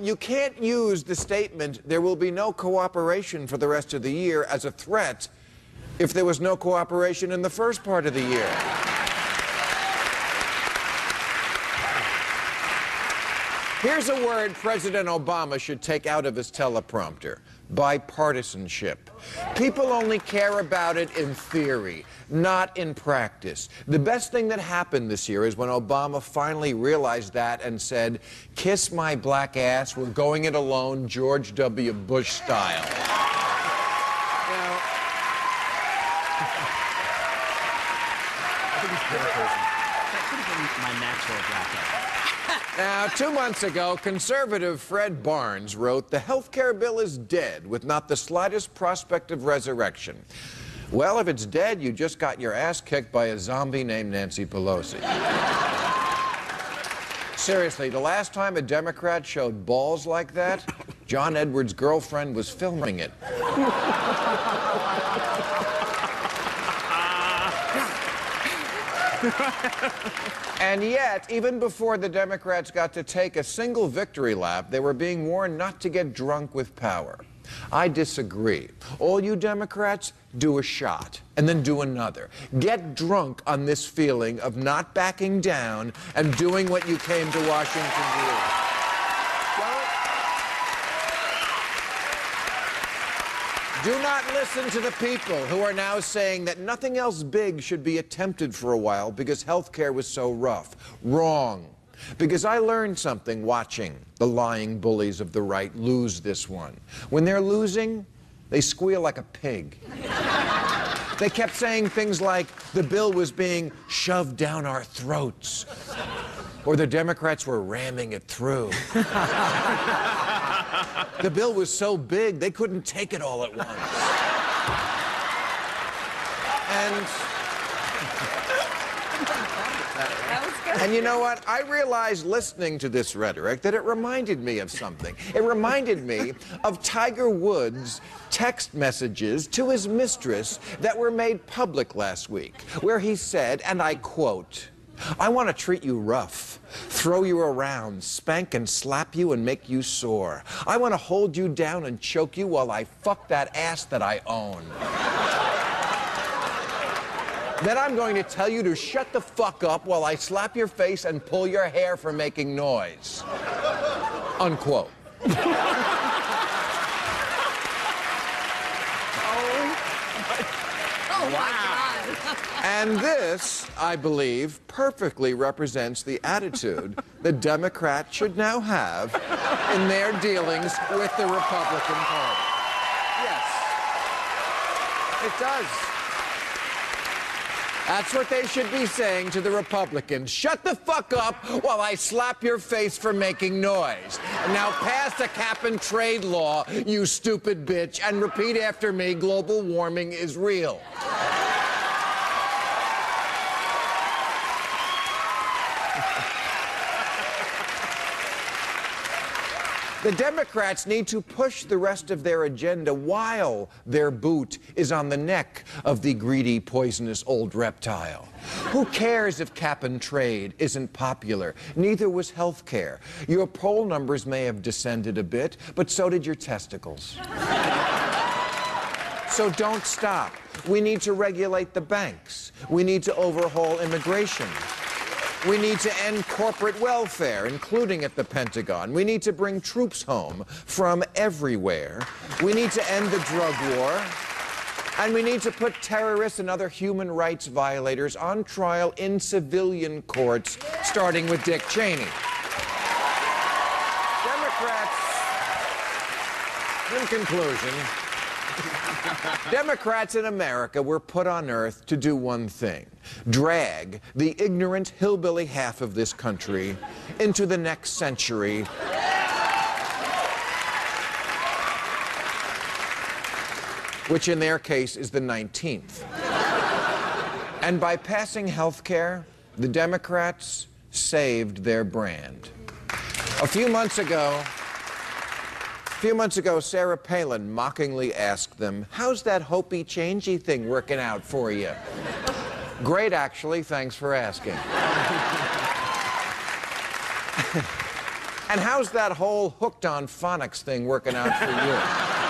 You can't use the statement, there will be no cooperation for the rest of the year, as a threat if there was no cooperation in the first part of the year. Here's a word President Obama should take out of his teleprompter: bipartisanship. People only care about it in theory, not in practice. The best thing that happened this year is when Obama finally realized that and said, "Kiss my black ass, we're going it alone, George W. Bush style." Now, my natural black ass. Now, 2 months ago, conservative Fred Barnes wrote, "The health care bill is dead with not the slightest prospect of resurrection." Well, if it's dead, you just got your ass kicked by a zombie named Nancy Pelosi. Seriously, the last time a Democrat showed balls like that, John Edwards' girlfriend was filming it. And yet, even before the Democrats got to take a single victory lap, they were being warned not to get drunk with power. I disagree. All you Democrats, do a shot, and then do another. Get drunk on this feeling of not backing down and doing what you came to Washington to do. Do not listen to the people who are now saying that nothing else big should be attempted for a while because health care was so rough. Wrong. Because I learned something watching the lying bullies of the right lose this one. When they're losing, they squeal like a pig. They kept saying things like, the bill was being shoved down our throats, or the Democrats were ramming it through. The bill was so big, they couldn't take it all at once. And you know what? I realized listening to this rhetoric that it reminded me of something. It reminded me of Tiger Woods' text messages to his mistress that were made public last week, where he said, and I quote, "I want to treat you rough, throw you around, spank and slap you and make you sore. I want to hold you down and choke you while I fuck that ass that I own. Then I'm going to tell you to shut the fuck up while I slap your face and pull your hair for making noise." Unquote. And this, I believe, perfectly represents the attitude the Democrats should now have in their dealings with the Republican Party. Yes, it does. That's what they should be saying to the Republicans. Shut the fuck up while I slap your face for making noise. And now pass a cap-and-trade law, you stupid bitch, and repeat after me, global warming is real. The Democrats need to push the rest of their agenda while their boot is on the neck of the greedy, poisonous old reptile. Who cares if cap and trade isn't popular? Neither was health care. Your poll numbers may have descended a bit, but so did your testicles. So don't stop. We need to regulate the banks. We need to overhaul immigration. We need to end corporate welfare, including at the Pentagon. We need to bring troops home from everywhere. We need to end the drug war. And we need to put terrorists and other human rights violators on trial in civilian courts, starting with Dick Cheney. Democrats, in conclusion, Democrats in America were put on earth to do one thing: drag the ignorant hillbilly half of this country into the next century. Which in their case is the 19th. And by passing health care, the Democrats saved their brand. A few months ago, Sarah Palin mockingly asked them, "How's that hopey-changey thing working out for you?" "Great, actually. Thanks for asking." And how's that whole hooked on phonics thing working out for you?